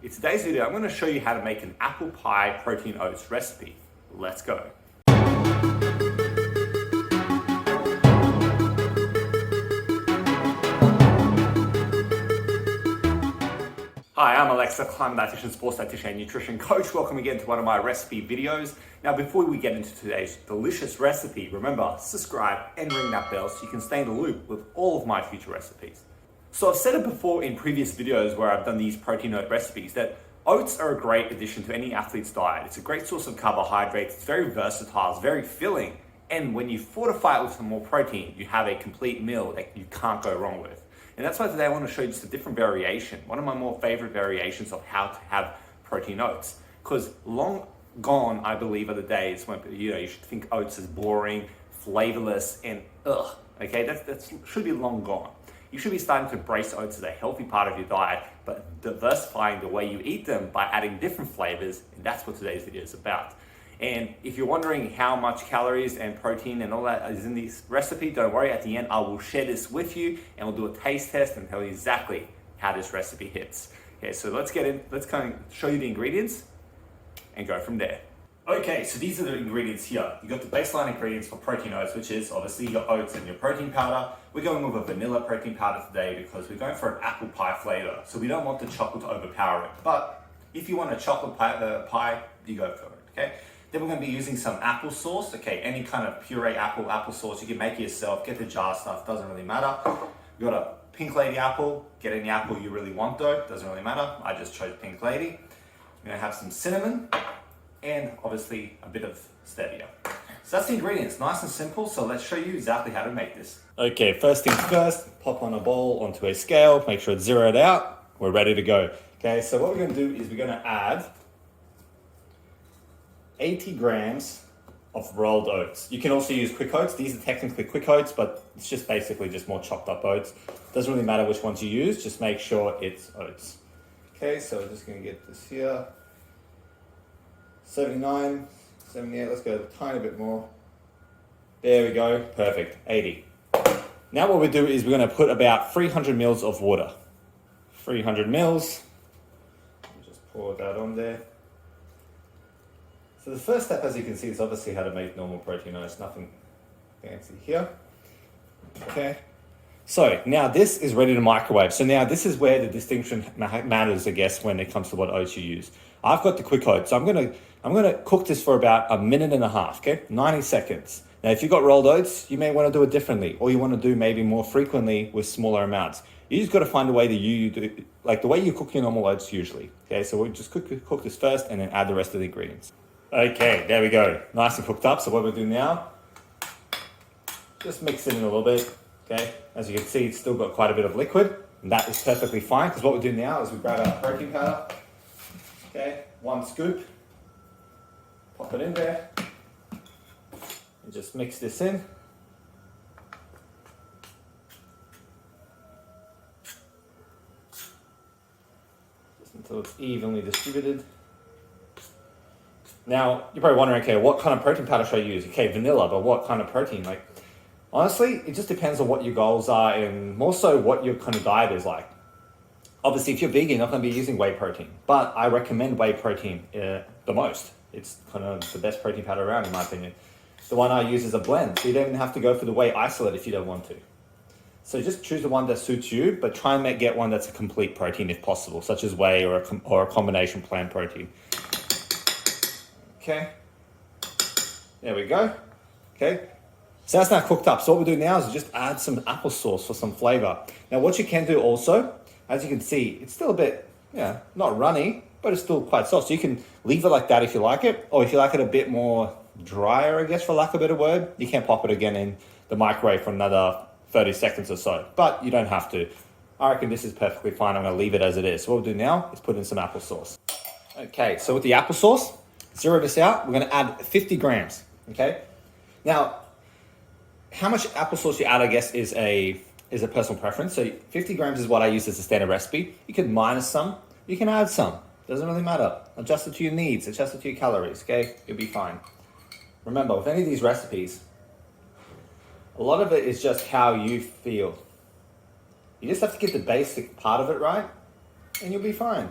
In today's video, I'm going to show you how to make an apple pie protein oats recipe. Let's go. Hi, I'm Aleksa, climate dietitian, sports dietitian, and nutrition coach. Welcome again to one of my recipe videos. Now, before we get into today's delicious recipe, remember, subscribe and ring that bell so you can stay in the loop with all of my future recipes. So I've said it before in previous videos where I've done these protein oat recipes that oats are a great addition to any athlete's diet. It's a great source of carbohydrates, it's very versatile, it's very filling, and when you fortify it with some more protein, you have a complete meal that you can't go wrong with. And that's why today I want to show you just a different variation, one of my more favorite variations of how to have protein oats. Because long gone, I believe, are the days when you should think oats is boring, flavorless, and ugh. Okay, that should be long gone. You should be starting to embrace oats as a healthy part of your diet, but diversifying the way you eat them by adding different flavors, and that's what today's video is about. And if you're wondering how much calories and protein and all that is in this recipe, don't worry, at the end I will share this with you and we'll do a taste test and tell you exactly how this recipe hits. Okay, so let's kind of show you the ingredients and go from there. Okay, so these are the ingredients here. You got the baseline ingredients for protein oats, which is obviously your oats and your protein powder. We're going with a vanilla protein powder today because we're going for an apple pie flavor. So we don't want the chocolate to overpower it. But if you want a chocolate pie, you go for it, okay? Then we're going to be using some applesauce, okay? Any kind of puree applesauce. You can make it yourself, get the jar stuff, doesn't really matter. You got a pink lady apple. Get any apple you really want though, doesn't really matter. I just chose pink lady. We're going to have some cinnamon and obviously a bit of stevia. So that's the ingredients, nice and simple. So let's show you exactly how to make this. Okay, first things first, pop on a bowl onto a scale, make sure it's zeroed out. We're ready to go. Okay, so what we're going to do is we're going to add 80 grams of rolled oats. You can also use quick oats. These are technically quick oats, but it's just basically just more chopped up oats. Doesn't really matter which ones you use, just make sure it's oats. Okay, so we're just gonna get this here. 79, 78, let's go a tiny bit more. There we go, perfect, 80. Now what we do is we're gonna put about 300 mils of water. 300 mils, just pour that on there. So the first step, as you can see, is obviously how to make normal protein oats, nothing fancy here. Okay, so now this is ready to microwave. So now this is where the distinction matters, I guess, when it comes to what oats you use. I've got the quick oats, so I'm gonna cook this for about a minute and a half, okay? 90 seconds. Now, if you've got rolled oats, you may wanna do it differently, or you wanna do maybe more frequently with smaller amounts. You just gotta find a way that you do, like the way you cook your normal oats usually. Okay, so we'll just cook this first and then add the rest of the ingredients. Okay, there we go. Nice and cooked up. So what we'll do now, just mix it in a little bit, okay? As you can see, it's still got quite a bit of liquid, and that is perfectly fine, because what we do now is we grab our protein powder, okay? 1 scoop, pop it in there, and just mix this in. Just until it's evenly distributed. Now, you're probably wondering, okay, what kind of protein powder should I use? Okay, vanilla, but what kind of protein? Like, honestly, it just depends on what your goals are and more so what your kind of diet is like. Obviously, if you're vegan, you're not going to be using whey protein, but I recommend whey protein the most. It's kind of the best protein powder around, in my opinion. The one I use is a blend, so you don't even have to go for the whey isolate if you don't want to. So just choose the one that suits you, but try and get one that's a complete protein if possible, such as whey or a combination plant protein. Okay, there we go. Okay, so that's now cooked up. So what we'll do now is just add some applesauce for some flavor. Now what you can do also, as you can see, it's still a bit, not runny, but it's still quite soft. So you can leave it like that if you like it, or if you like it a bit more drier, I guess, for lack of a better word, you can pop it again in the microwave for another 30 seconds or so, but you don't have to. I reckon this is perfectly fine. I'm gonna leave it as it is. So what we'll do now is put in some applesauce. Okay, so with the applesauce, zero this out, we're gonna add 50 grams, okay? Now, how much applesauce you add, I guess, is a personal preference. So 50 grams is what I use as a standard recipe. You can minus some, you can add some. Doesn't really matter. Adjust it to your needs, adjust it to your calories, okay? You'll be fine. Remember, with any of these recipes, a lot of it is just how you feel. You just have to get the basic part of it right, and you'll be fine.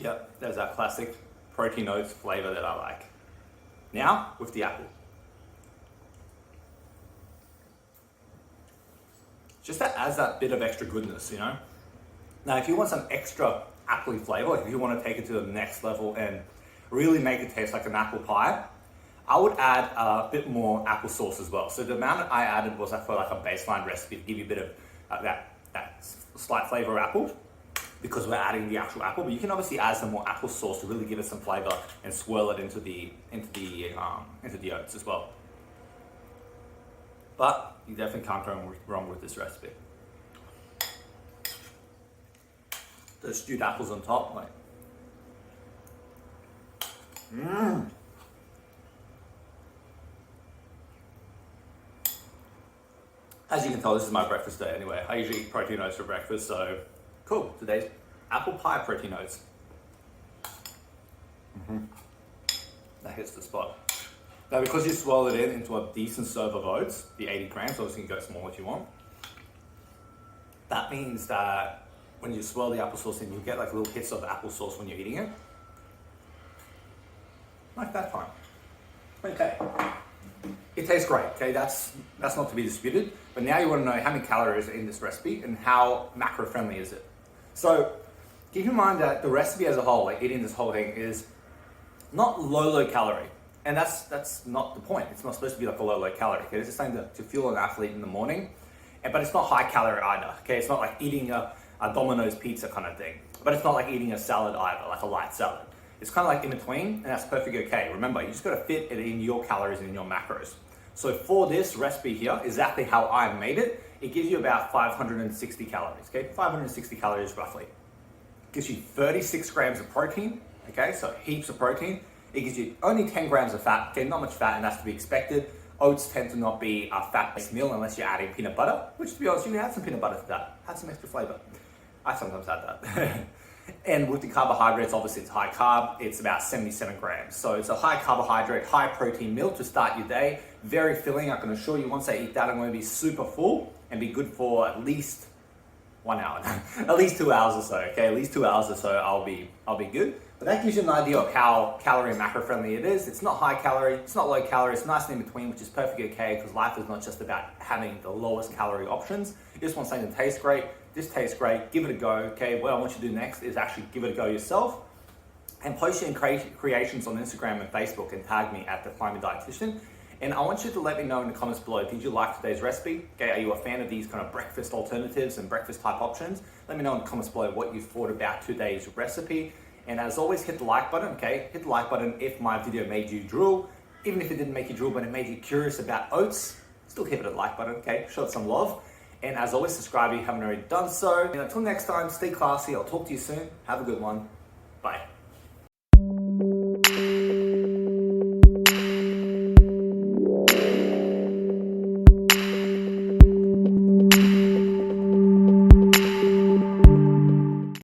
Yep, there's that classic protein oats flavor that I like. Now, with the apple. Just that adds that bit of extra goodness, you know? Now, if you want some extra appley flavor, like if you want to take it to the next level and really make it taste like an apple pie, I would add a bit more applesauce as well. So the amount I added was, I felt like a baseline recipe to give you a bit of that slight flavor of apple, because we're adding the actual apple. But you can obviously add some more applesauce to really give it some flavor and swirl it into the oats as well. But you definitely can't go wrong with this recipe. The stewed apples on top, like, As you can tell, this is my breakfast day anyway. I usually eat protein oats for breakfast, so cool. Today's apple pie protein oats. That hits the spot. Now, because you swirl it into a decent serve of oats, the 80 grams, obviously you can go small if you want. That means that when you swirl the applesauce in, you get like little hits of applesauce when you're eating it. Like that time. Okay. It tastes great, okay? That's not to be disputed. But now you want to know how many calories are in this recipe and how macro friendly is it. So keep in mind that the recipe as a whole, like eating this whole thing, is not low calorie. And that's not the point. It's not supposed to be like a low calorie, okay? It's just something to fuel an athlete in the morning. But it's not high calorie either, okay? It's not like eating a Domino's pizza kind of thing. But it's not like eating a salad either, like a light salad. It's kind of like in between, and that's perfectly okay. Remember, you just got to fit it in your calories and in your macros. So for this recipe here, exactly how I made it, it gives you about 560 calories, okay? 560 calories roughly. It gives you 36 grams of protein, okay? So heaps of protein. It gives you only 10 grams of fat, okay? Not much fat, and that's to be expected. Oats tend to not be a fat-based meal unless you're adding peanut butter, which, to be honest, you can add some peanut butter to that. Add some extra flavor. I sometimes add that. And with the carbohydrates, obviously it's high carb, it's about 77 grams. So it's a high carbohydrate, high protein meal to start your day. Very filling, I can assure you, once I eat that, I'm going to be super full and be good for at least 1 hour, at least 2 hours or so, okay? At least 2 hours or so, I'll be good. But that gives you an idea of how calorie and macro friendly it is. It's not high calorie, it's not low calorie, it's nice in between, which is perfectly okay, because life is not just about having the lowest calorie options. You just want something that tastes great. This tastes great, give it a go, okay? What I want you to do next is actually give it a go yourself and post your creations on Instagram and Facebook and tag me at the Climate Dietitian. And I want you to let me know in the comments below, did you like today's recipe? Okay, are you a fan of these kind of breakfast alternatives and breakfast type options? Let me know in the comments below what you thought about today's recipe. And as always, hit the like button, okay? Hit the like button if my video made you drool. Even if it didn't make you drool, but it made you curious about oats, still hit the like button, okay? Show it some love. And as always, subscribe if you haven't already done so. And until next time, stay classy. I'll talk to you soon. Have a good one. Bye.